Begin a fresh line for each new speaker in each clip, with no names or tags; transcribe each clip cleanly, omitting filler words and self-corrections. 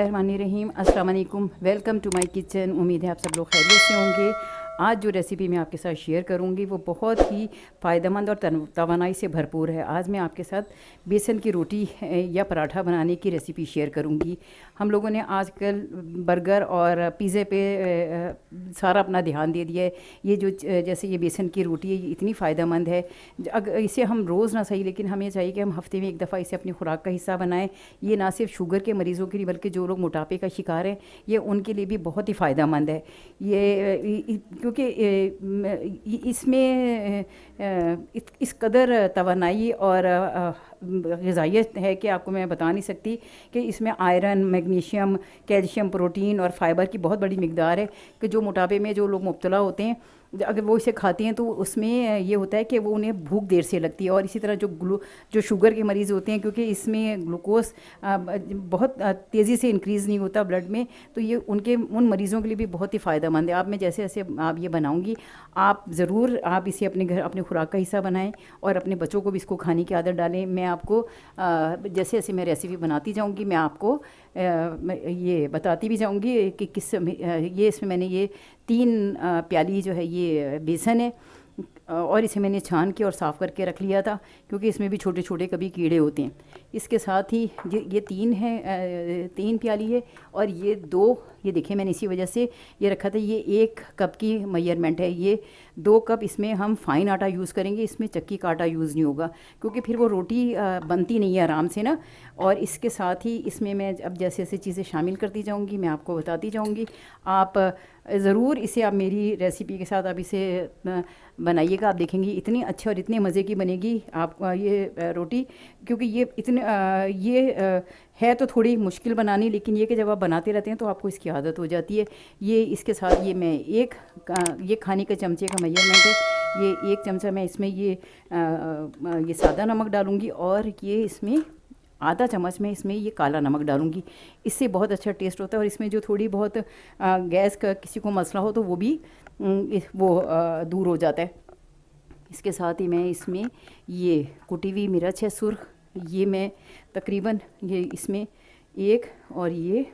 बिस्मिल्लाहिर्रहमानिर्रहीम। अस्सलाम वालेकुम, वेलकम टू माय किचन। उम्मीद है आप सब लोग खैरियत से होंगे। आज जो रेसिपी मैं आपके साथ शेयर करूंगी वो बहुत ही फ़ायदेमंद और तवानाई से भरपूर है। आज मैं आपके साथ बेसन की रोटी या पराठा बनाने की रेसिपी शेयर करूंगी। हम लोगों ने आजकल बर्गर और पिज़्ज़े पे सारा अपना ध्यान दे दिया है। ये जो जैसे ये बेसन की रोटी है, ये इतनी फ़ायदेमंद है। अगर इसे हम रोज़ ना सही, लेकिन हमें चाहिए कि हम हफ्ते में एक दफ़ा इसे अपनी खुराक का हिस्सा बनाएं। ये ना सिर्फ शुगर के मरीज़ों के लिए बल्कि जो लोग मोटापे का शिकार हैं, ये उनके लिए भी बहुत ही फ़ायदेमंद है। ये क्योंकि इसमें इस कदर तवानाई और ग़िज़ाइयत है कि आपको मैं बता नहीं सकती कि इसमें आयरन, मैग्नीशियम, कैल्शियम, प्रोटीन और फाइबर की बहुत बड़ी मिकदार है कि जो मोटापे में जो लोग मुब्तला होते हैं, अगर वो इसे खाते हैं तो उसमें ये होता है कि वो उन्हें भूख देर से लगती है। और इसी तरह जो शुगर के मरीज़ होते हैं, क्योंकि इसमें ग्लूकोज बहुत तेज़ी से इंक्रीज़ नहीं होता ब्लड में, तो ये उन मरीज़ों के लिए भी बहुत ही फ़ायदेमंद है। आप मैं जैसे जैसे आप ये बनाऊंगी, आप ज़रूर आप इसे अपने घर अपने खुराक का हिस्सा बनाएं और अपने बच्चों को भी इसको खाने की आदत डालें। मैं आपको जैसे जैसे मैं रेसिपी बनाती जाऊँगी, मैं आपको ये बताती भी जाऊँगी कि ये इसमें मैंने ये 3 प्याली जो है ये बेसन है, और इसे मैंने छान के और साफ़ करके रख लिया था, क्योंकि इसमें भी छोटे छोटे कभी कीड़े होते हैं। इसके साथ ही ये 3 प्याली है, और ये 2, ये देखिए मैंने इसी वजह से ये रखा था। ये 1 कप की मेजरमेंट है। ये 2 कप इसमें हम फ़ाइन आटा यूज़ करेंगे, इसमें चक्की का आटा यूज़ नहीं होगा, क्योंकि फिर वो रोटी बनती नहीं है आराम से ना। और इसके साथ ही इसमें मैं अब जैसे जैसे चीज़ें शामिल करती जाऊँगी, मैं आपको बताती जाऊँगी। आप ज़रूर इसे आप मेरी रेसिपी के साथ आप इसे बनाइएगा। आप देखेंगी इतनी अच्छी और इतने मज़े की बनेगी आप ये रोटी, क्योंकि ये है तो थोड़ी मुश्किल बनानी, लेकिन ये कि जब आप बनाते रहते हैं तो आपको इसकी आदत हो जाती है। ये इसके साथ ये मैं ये खाने के चमचे का मेजरमेंट है। ये 1 चमचा मैं इसमें ये सादा नमक डालूँगी, और ये इसमें आधा चम्मच में इसमें ये काला नमक डालूँगी। इससे बहुत अच्छा टेस्ट होता है, और इसमें जो थोड़ी बहुत गैस का किसी को मसला हो तो वो भी दूर हो जाता है। इसके साथ ही मैं इसमें ये कुटी हुई मिर्च है सुर्ख, ये मैं तकरीबन ये इसमें 1 और ये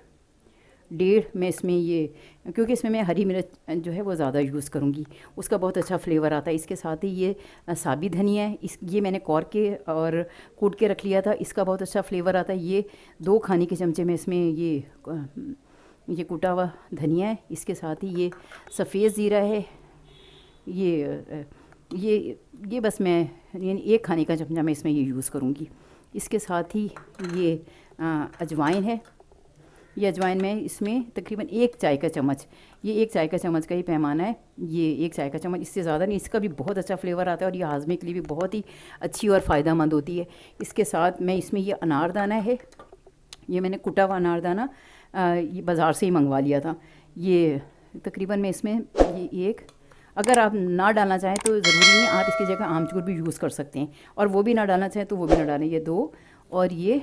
1.5 मैं इसमें ये, क्योंकि इसमें मैं हरी मिर्च जो है वो ज़्यादा यूज़ करूँगी, उसका बहुत अच्छा फ्लेवर आता है। इसके साथ ही ये साबित धनिया है, ये मैंने कौर के और कूट के रख लिया था, इसका बहुत अच्छा फ्लेवर आता है। ये 2 खाने के चमचे में इसमें ये कूटा हुआ धनिया है। इसके साथ ही ये सफ़ेद ज़ीरा है, ये बस मैं यानी 1 खाने का चमचा मैं इसमें ये यूज़ करूँगी। इसके साथ ही ये अजवाइन है। ये अजवाइन में इसमें तकरीबन 1 चाय का चम्मच, ये 1 चाय का चम्मच का ही पैमाना है। ये 1 चाय का चम्मच, इससे ज़्यादा नहीं। इसका भी बहुत अच्छा फ्लेवर आता है, और ये हाजमे के लिए भी बहुत ही अच्छी और फ़ायदेमंद होती है। इसके साथ मैं इसमें ये अनारदाना है, ये मैंने कुटा हुआ अनारदाना ये बाज़ार से ही मंगवा लिया था। ये तकरीबन मैं इसमें ये 1, अगर आप ना डालना चाहें तो ज़रूरी नहीं, आप इसकी जगह आमचूर भी यूज़ कर सकते हैं, और वो भी ना डालना चाहें तो वो भी ना डालें। ये 2 और ये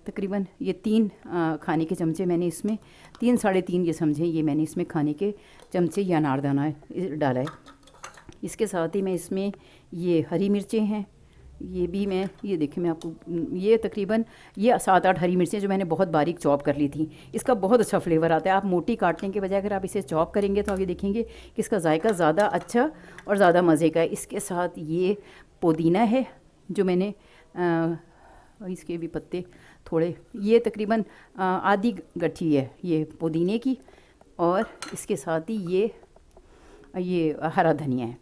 तकरीबन ये 3 खाने के चमचे मैंने इसमें 3 साढ़े 3 ये समझें, ये मैंने इसमें खाने के चमचे या अनारदाना डाला है। इसके साथ ही मैं इसमें ये हरी मिर्चें हैं, ये भी मैं ये देखिए मैं आपको ये तकरीबन ये 7-8 हरी मिर्चें जो मैंने बहुत बारीक चॉप कर ली थी। इसका बहुत अच्छा फ्लेवर आता है। आप मोटी काटने के बजाय अगर आप इसे चॉप करेंगे तो आप ये देखेंगे कि इसका जायका ज़्यादा अच्छा और ज़्यादा मज़े का है। इसके साथ ये पुदीना है जो मैंने इसके भी पत्ते थोड़े, ये तकरीबन आधी गट्ठी है ये पुदीने की, और इसके साथ ही ये हरा धनिया है।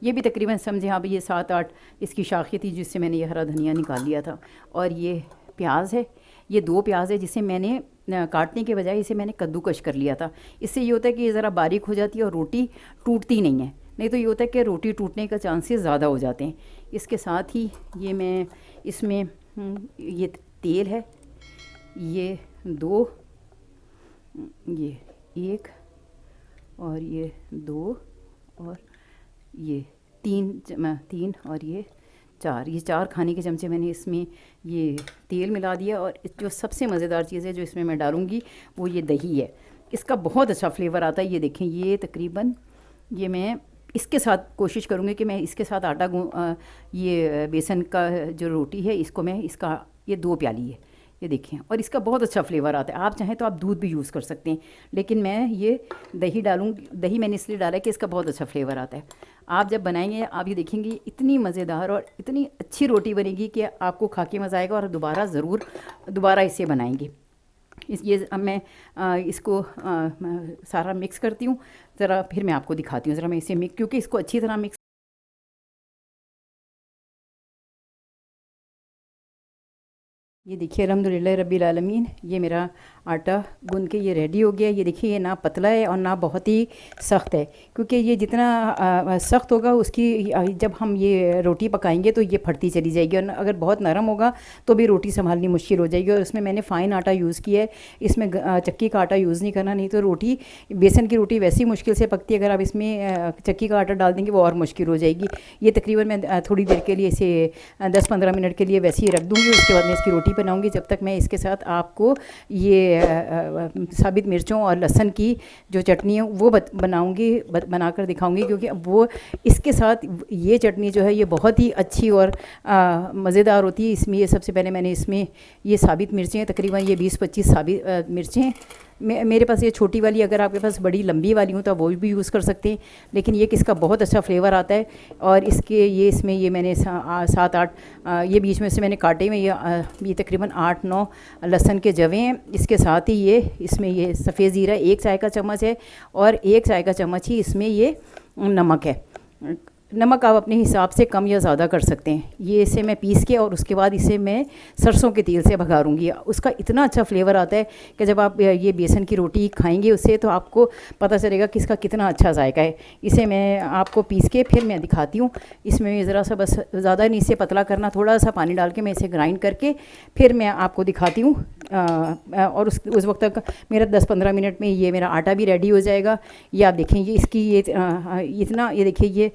ये भी तकरीबन समझें आप ये 7-8 इसकी शाखें थी जिससे मैंने ये हरा धनिया निकाल लिया था। और ये प्याज है, ये 2 प्याज है जिसे मैंने काटने के बजाय इसे मैंने कद्दूकश कर लिया था। इससे ये होता है कि ये ज़रा बारीक हो जाती है और रोटी टूटती नहीं है, नहीं तो ये होता है कि रोटी टूटने का चांसेस ज़्यादा हो जाते हैं। इसके साथ ही ये मैं इसमें ये तेल है, ये 2, ये 1 और ये 2 और ये 3 और ये 4 खाने के चमचे मैंने इसमें ये तेल मिला दिया। और जो सबसे मज़ेदार चीज़ है जो इसमें मैं डालूँगी वो ये दही है। इसका बहुत अच्छा फ्लेवर आता है। ये देखें, ये तकरीबन ये मैं इसके साथ कोशिश करूँगी कि मैं इसके साथ ये बेसन का जो रोटी है इसको मैं ये 2 प्याली है, ये देखिए, और इसका बहुत अच्छा फ्लेवर आता है। आप चाहें तो आप दूध भी यूज़ कर सकते हैं, लेकिन मैं ये दही डालूँगी। दही मैंने इसलिए डाला है कि इसका बहुत अच्छा फ्लेवर आता है। आप जब बनाएंगे आप ये देखेंगे इतनी मज़ेदार और इतनी अच्छी रोटी बनेगी कि आपको खा के मज़ा आएगा और दोबारा इसे बनाएंगे। ये अब मैं इसको सारा मिक्स करती हूँ। ज़रा फिर मैं आपको दिखाती हूँ। ज़रा मैं इसे मिक्स, क्योंकि इसको अच्छी तरह मिक्स। ये देखिए अल्हम्दुलिल्लाह रब्बिल आलमीन, ये मेरा आटा गूंद के ये रेडी हो गया। ये देखिए, ये ना पतला है और ना बहुत ही सख्त है, क्योंकि ये जितना सख्त होगा उसकी जब हम ये रोटी पकाएंगे तो ये फटती चली जाएगी, और अगर बहुत नरम होगा तो भी रोटी संभालनी मुश्किल हो जाएगी। और इसमें मैंने फ़ाइन आटा यूज़ किया है, इसमें चक्की का आटा यूज़ नहीं करना, नहीं तो रोटी, बेसन की रोटी वैसी मुश्किल से पकती है। अगर आप इसमें चक्की का आटा डाल देंगे वो और मुश्किल हो जाएगी। ये तकरीबन मैं थोड़ी देर के लिए इसे 10-15 मिनट के लिए वैसे ही रख दूँगी। उसके बाद मैं इसकी रोटी बनाऊँगी। जब तक मैं इसके साथ आपको ये साबित मिर्चों और लहसुन की जो चटनी है वो बनाऊंगी, बनाकर दिखाऊंगी, क्योंकि अब वो इसके साथ ये चटनी जो है ये बहुत ही अच्छी और मज़ेदार होती है। इसमें ये सबसे पहले मैंने इसमें ये साबित मिर्चें, तकरीबन ये 20-25 साबित मिर्चें, मेरे पास ये छोटी वाली, अगर आपके पास बड़ी लंबी वाली हो तो वो भी यूज़ कर सकते हैं, लेकिन ये किसका बहुत अच्छा फ्लेवर आता है। और इसके ये इसमें ये मैंने 7-8 ये बीच में से मैंने काटे में ये तकरीबन 8-9 लहसुन के जवे हैं। इसके साथ ही ये इसमें ये सफ़ेद ज़ीरा 1 चाय का चम्मच है, और 1 चाय का चम्मच ही इसमें ये नमक है। नमक आप अपने हिसाब से कम या ज़्यादा कर सकते हैं। ये इसे मैं पीस के और उसके बाद इसे मैं सरसों के तेल से भगारूंगी। उसका इतना अच्छा फ्लेवर आता है कि जब आप ये बेसन की रोटी खाएंगे उससे तो आपको पता चलेगा कि इसका कितना अच्छा जायका है। इसे मैं आपको पीस के फिर मैं दिखाती हूँ। इसमें ज़रा सा, बस ज़्यादा नहीं इसे पतला करना, थोड़ा सा पानी डाल के मैं इसे ग्राइंड करके फिर मैं आपको दिखाती हूँ। और उस वक्त तक मेरा 10-15 मिनट में ये मेरा आटा भी रेडी हो जाएगा। ये आप देखें, ये इसकी ये इतना, ये देखिए ये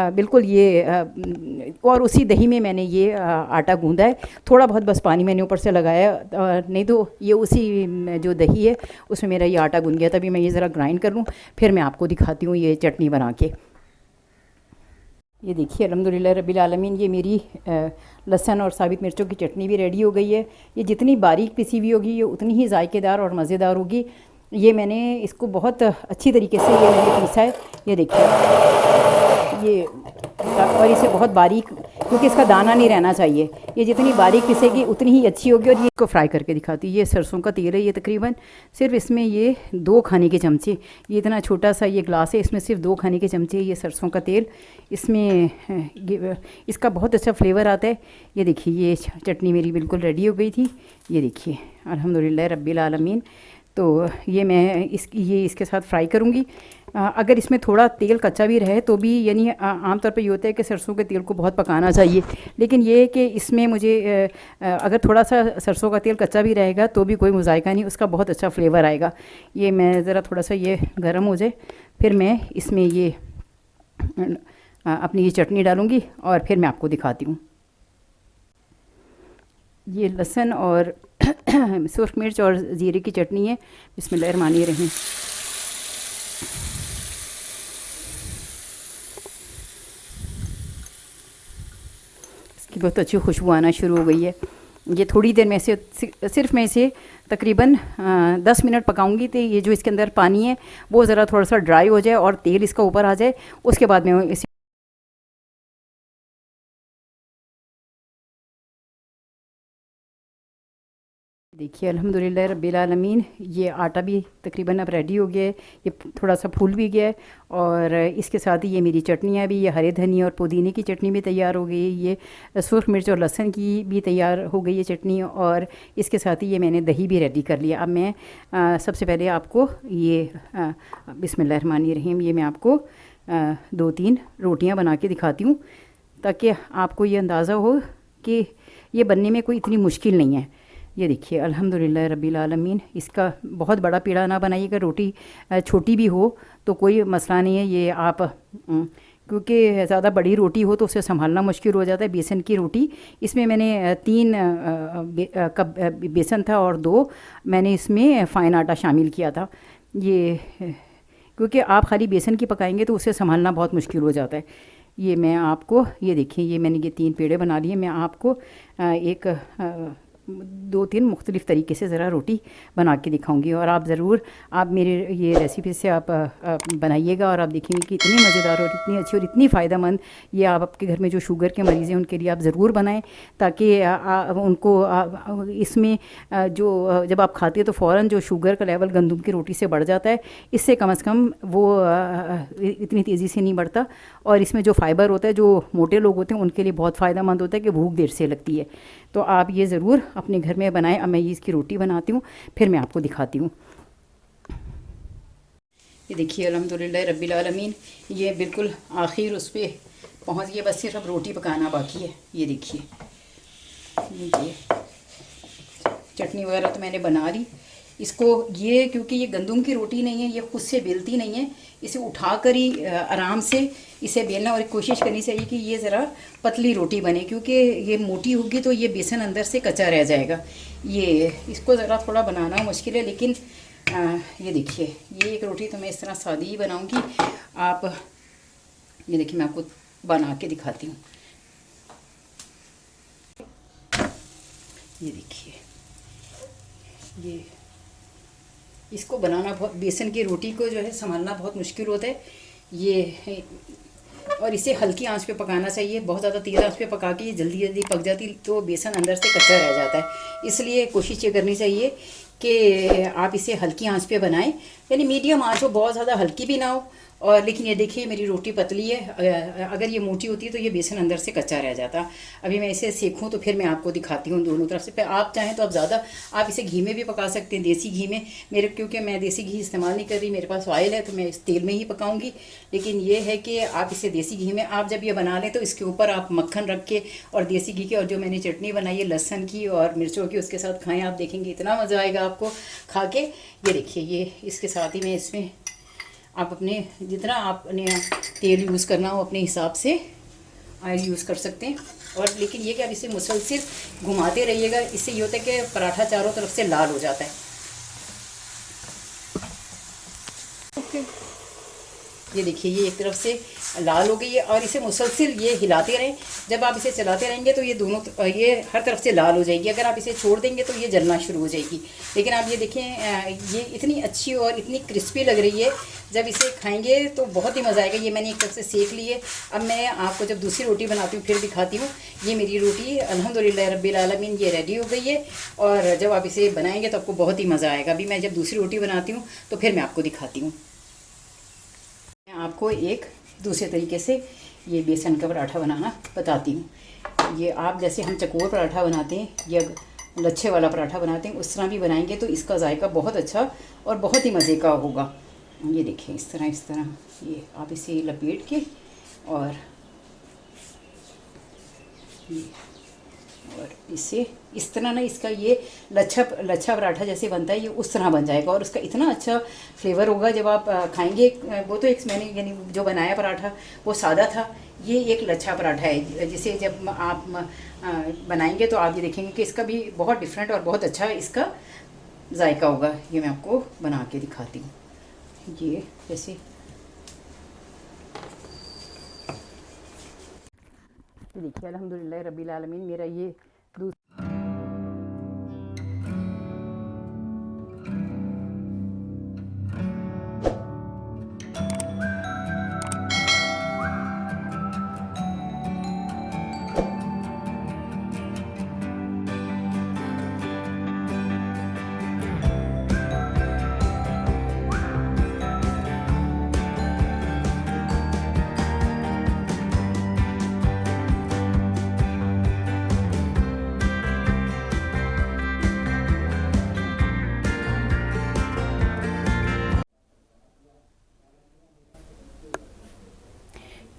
बिल्कुल ये और उसी दही में मैंने ये आटा गूंदा है। थोड़ा बहुत बस पानी मैंने ऊपर से लगाया, नहीं तो ये उसी जो दही है उसमें मेरा ये आटा गूंद गया। तभी मैं ये ज़रा ग्राइंड कर लूँ, फिर मैं आपको दिखाती हूँ ये चटनी बना के। ये देखिए अल्हम्दुलिल्लाह रब्बिल आलमीन, ये मेरी लहसुन और साबित मिर्चों की चटनी भी रेडी हो गई है। ये जितनी बारीक पिसी हुई होगी ये उतनी ही जायकेदार और मज़ेदार होगी। ये मैंने इसको बहुत अच्छी तरीके से ये मैंने पीसा है। ये देखिए ये, और इसे बहुत बारीक, क्योंकि इसका दाना नहीं रहना चाहिए। ये जितनी बारीक पिसेगी उतनी ही अच्छी होगी। और ये इसको फ्राई करके दिखाती है। ये सरसों का तेल है, ये तकरीबन सिर्फ इसमें ये 2 खाने के चमचे, ये इतना छोटा सा ये ग्लास है, इसमें सिर्फ 2 खाने के चमचे ये सरसों का तेल इसमें, इसका बहुत अच्छा फ्लेवर आता है। ये देखिए ये चटनी मेरी बिल्कुल रेडी हो गई थी। ये देखिए अल्हम्दुलिल्लाह रब्बिल आलमीन। तो ये मैं इसके साथ फ्राई करूँगी। अगर इसमें थोड़ा तेल कच्चा भी रहे तो भी, यानी आमतौर पे ये होता है कि सरसों के तेल को बहुत पकाना चाहिए, लेकिन ये कि इसमें मुझे अगर थोड़ा सा सरसों का तेल कच्चा भी रहेगा तो भी कोई मुज़ायका नहीं, उसका बहुत अच्छा फ्लेवर आएगा। ये मैं ज़रा थोड़ा सा ये गर्म हो जाए, फिर मैं इसमें ये अपनी ये चटनी डालूँगी और फिर मैं आपको दिखाती हूँ। ये लहसुन और सुर्ख मिर्च और ज़ीरे की चटनी है। बिस्मिल्लाहिर्रहमानिर्रहीम। इसकी बहुत अच्छी खुशबू आना शुरू हो गई है। ये थोड़ी देर में से सिर्फ मैं इसे तकरीबन 10 मिनट पकाऊंगी, तो ये जो इसके अंदर पानी है वो ज़रा थोड़ा सा ड्राई हो जाए और तेल इसका ऊपर आ जाए, उसके बाद मैं इसे देखिए अल्हम्दुलिल्लाह रब्बिल आलमीन, ये आटा भी तकरीबन अब रेडी हो गया है। ये थोड़ा सा फूल भी गया है, और इसके साथ ही ये मेरी चटनियाँ भी, ये हरे धनिया और पुदीने की चटनी भी तैयार हो गई है। ये सुर्ख मिर्च और लहसुन की भी तैयार हो गई है चटनी, और इसके साथ ही ये मैंने दही भी रेडी कर लिया। अब मैं सबसे पहले आपको ये बिस्मिल्लाहिर्रहमानिर्रहीम, ये मैं आपको 2-3 रोटियाँ बना के दिखाती हूँ, ताकि आपको ये अंदाज़ा हो कि ये बनने में कोई इतनी मुश्किल नहीं है। ये देखिए अल्हम्दुलिल्लाह रब्बिल आलमीन, इसका बहुत बड़ा पेड़ा ना बनाइएगा। रोटी छोटी भी हो तो कोई मसला नहीं है। ये आप क्योंकि ज़्यादा बड़ी रोटी हो तो उसे संभालना मुश्किल हो जाता है। बेसन की रोटी, इसमें मैंने 3 कप बेसन था और 2 मैंने इसमें फ़ाइन आटा शामिल किया था। ये क्योंकि आप खाली बेसन की पकाएंगे तो उसे संभालना बहुत मुश्किल हो जाता है। ये मैं आपको, ये देखिए ये मैंने ये 3 पेड़े बना लिए। मैं आपको एक 2-3 मुख्तलिफ़ तरीके से ज़रा रोटी बना के दिखाऊंगी। और आप ज़रूर आप मेरे ये रेसिपी से आप बनाइएगा और आप देखेंगे कि इतनी मज़ेदार और इतनी अच्छी और इतनी फ़ायदेमंद, ये आप आपके घर में जो शुगर के मरीज़ हैं उनके लिए आप ज़रूर बनाएं, ताकि उनको इसमें जो जब आप खाते हैं तो फ़ौरन जो शुगर का लेवल गंदम की रोटी से बढ़ जाता है, इससे कम से कम वो इतनी तेज़ी से नहीं बढ़ता। और इसमें जो फ़ाइबर होता है, जो मोटे लोग होते हैं उनके लिए बहुत फ़ायदेमंद होता है कि भूख देर से लगती है। तो आप ये ज़रूर अपने घर में बनाएं। अब मैं इसकी रोटी बनाती हूँ, फिर मैं आपको दिखाती हूँ। ये देखिए अल्हम्दुलिल्लाह रब्बिल आलमीन, ये बिल्कुल आखिर उस पर पहुँच गया, बस सिर्फ अब रोटी पकाना बाकी है। ये देखिए, ये चटनी वगैरह तो मैंने बना ली इसको। ये क्योंकि ये गंदम की रोटी नहीं है, ये खुद से बेलती नहीं है, इसे उठाकर ही आराम से इसे बेलना, और कोशिश करनी चाहिए कि ये ज़रा पतली रोटी बने, क्योंकि ये मोटी होगी तो ये बेसन अंदर से कच्चा रह जाएगा। ये इसको ज़रा थोड़ा बनाना मुश्किल है, लेकिन ये देखिए, ये एक रोटी तो मैं इस तरह सादी ही बनाऊँगी। आप ये देखिए, मैं आपको बना के दिखाती हूँ। ये देखिए, ये इसको बनाना बहुत, बेसन की रोटी को जो है संभालना बहुत मुश्किल होता है ये, और इसे हल्की आंच पे पकाना चाहिए। बहुत ज़्यादा तेज़ आंच पे पका के ये जल्दी जल्दी पक जाती तो बेसन अंदर से कच्चा रह जाता है। इसलिए कोशिश ये करनी चाहिए कि आप इसे हल्की आंच पे बनाएं, यानी मीडियम आंच हो, बहुत ज़्यादा हल्की भी ना हो। और लेकिन ये देखिए, मेरी रोटी पतली है, अगर ये मोटी होती तो ये बेसन अंदर से कच्चा रह जाता। अभी मैं इसे सेकूं तो फिर मैं आपको दिखाती हूँ दोनों तरफ से। आप चाहें तो आप ज़्यादा आप इसे घी में भी पका सकते हैं, देसी घी में। मेरे क्योंकि मैं देसी घी इस्तेमाल नहीं कर रही, मेरे पास ऑयल है, तो मैं इस तेल में ही पकाऊंगी। लेकिन ये है कि आप इसे देसी घी में, आप जब ये बना लें तो इसके ऊपर आप मक्खन रख के और देसी घी के, और जो मैंने चटनी बनाई है लहसुन की और मिर्चों की, उसके साथ खाएँ। आप देखेंगे इतना मज़ा आएगा आपको खा के। ये देखिए, ये इसके साथ ही मैं इसमें आप अपने जितना आपने तेल यूज़ करना हो अपने हिसाब से ऑयल यूज़ कर सकते हैं। और लेकिन ये कि आप इसे मुसलसल घुमाते रहिएगा, इससे ये होता है कि पराठा चारों तरफ से लाल हो जाता है। ओके, ये देखिए, ये एक तरफ से लाल हो गई है, और इसे मुसलसल ये हिलाते रहें। जब आप इसे चलाते रहेंगे तो ये दोनों ये हर तरफ से लाल हो जाएगी। अगर आप इसे छोड़ देंगे तो ये जलना शुरू हो जाएगी। लेकिन आप ये देखें, ये इतनी अच्छी और इतनी क्रिस्पी लग रही है, जब इसे खाएंगे तो बहुत ही मज़ा आएगा। ये मैंने एक तरफ से सेक ली है। अब मैं आपको जब दूसरी रोटी बनाती हूँ फिर दिखाती हूँ। ये मेरी रोटी अल्हम्दुलिल्लाह रब्बिल आलमीन ये रेडी हो गई है, और जब आप इसे बनाएंगे तो आपको बहुत ही मज़ा आएगा। अभी मैं जब दूसरी रोटी बनाती हूँ तो फिर मैं आपको दिखाती हूँ। मैं आपको एक दूसरे तरीके से ये बेसन का पराठा बनाना बताती हूँ। ये आप जैसे हम चकोर पराठा बनाते हैं या लच्छे वाला पराठा बनाते हैं, उस तरह भी बनाएंगे तो इसका जायका बहुत अच्छा और बहुत ही मज़े का होगा। ये देखिए, इस तरह ये आप इसे लपेट के और इसे इस तरह ना, इसका ये लच्छा पराठा जैसे बनता है ये उस तरह बन जाएगा, और उसका इतना अच्छा फ्लेवर होगा जब आप खाएंगे। वो तो एक मैंने यानी जो बनाया पराठा वो सादा था, ये एक लच्छा पराठा है, जिसे जब आप बनाएंगे तो आप ये देखेंगे कि इसका भी बहुत डिफरेंट और बहुत अच्छा इसका जायका होगा। ये मैं आपको बना के दिखाती हूँ। ये जैसे देखिए, अल्हम्दुलिल्लाह रब्बिल आलमीन मेरा ये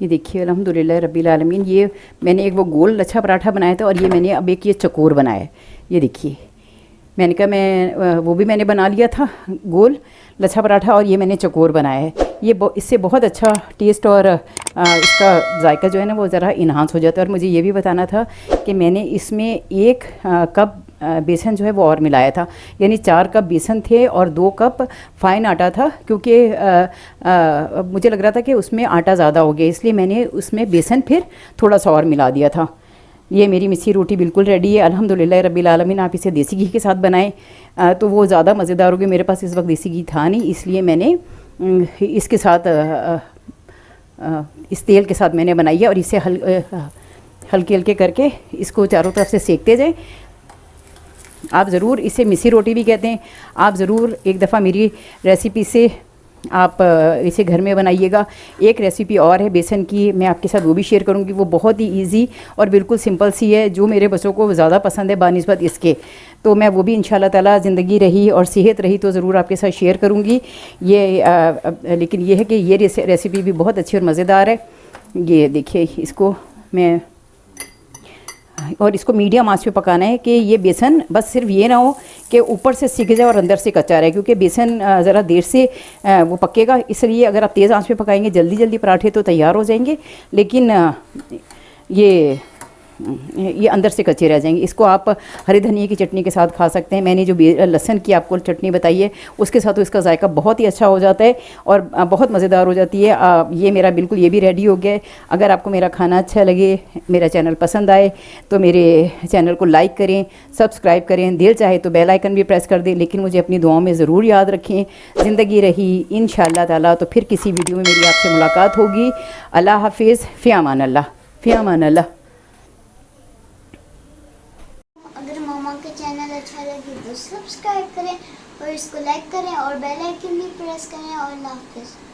ये देखिए अल्हम्दुलिल्लाह रब्बिल आलमीन, ये मैंने एक वो गोल लच्छा पराठा बनाया था, और ये मैंने अब एक ये चकोर बनाया है। ये देखिए, मैंने कहा मैं वो भी मैंने बना लिया था गोल लच्छा पराठा, और ये मैंने चकोर बनाया है। ये इससे बहुत अच्छा टेस्ट और इसका जायका जो है ना वो ज़रा इन्हांस हो जाता है। और मुझे ये भी बताना था कि मैंने इसमें 1 कप बेसन जो है वो और मिलाया था, यानी 4 कप बेसन थे और 2 कप फ़ाइन आटा था, क्योंकि मुझे लग रहा था कि उसमें आटा ज़्यादा हो गया, इसलिए मैंने उसमें बेसन फिर थोड़ा सा और मिला दिया था। ये मेरी मिस्सी रोटी बिल्कुल रेडी है अल्हम्दुलिल्लाह रब्बिल आलमीन। आप इसे देसी घी के साथ बनाएं तो वो ज़्यादा मज़ेदार होगी। मेरे पास इस वक्त देसी घी था नहीं, इसलिए मैंने इसके साथ इस तेल के साथ मैंने बनाई है। और इसे हल्के हल्के करके इसको चारों तरफ से सेकते जाएं। आप ज़रूर इसे मिस्सी रोटी भी कहते हैं। आप ज़रूर एक दफ़ा मेरी रेसिपी से आप इसे घर में बनाइएगा। एक रेसिपी और है बेसन की, मैं आपके साथ वो भी शेयर करूंगी। वो बहुत ही इजी और बिल्कुल सिंपल सी है, जो मेरे बच्चों को ज़्यादा पसंद है बानिस्बत इसके। तो मैं वो भी इंशाल्लाह ताला ज़िंदगी रही और सेहत रही तो ज़रूर आपके साथ शेयर करूंगी। ये लेकिन ये है कि ये रेसिपी भी बहुत अच्छी और मज़ेदार है। ये देखिए इसको मैं, और इसको मीडियम आंच पे पकाना है कि ये बेसन बस सिर्फ ये ना हो कि ऊपर से सिक जाए और अंदर से कच्चा रहे, क्योंकि बेसन ज़रा देर से वो पकेगा। इसलिए अगर आप तेज़ आंच पे पकाएंगे जल्दी जल्दी पराठे तो तैयार हो जाएंगे, लेकिन ये अंदर से कच्चे रह जाएंगे। इसको आप हरे धनिए की चटनी के साथ खा सकते हैं। मैंने जो लहसुन की आपको चटनी बताई है उसके साथ तो इसका जायका बहुत ही अच्छा हो जाता है और बहुत मज़ेदार हो जाती है। ये मेरा बिल्कुल ये भी रेडी हो गया है। अगर आपको मेरा खाना अच्छा लगे, मेरा चैनल पसंद आए तो मेरे चैनल को लाइक करें, सब्सक्राइब करें, दिल चाहे तो बेल आइकन भी प्रेस कर दें। लेकिन मुझे अपनी दुआओं में ज़रूर याद रखें। ज़िंदगी रही इंशाअल्लाह ताला तो फिर किसी वीडियो में मेरी आपसे मुलाकात होगी। अल्लाह हाफिज़, फ़ी अमान अल्लाह, फ़ी अमान अल्लाह।
अगर मामा का चैनल अच्छा लगे तो सब्सक्राइब करें और इसको लाइक करें और बेल आइकन भी प्रेस करें। और अल्लाह हाफिज़।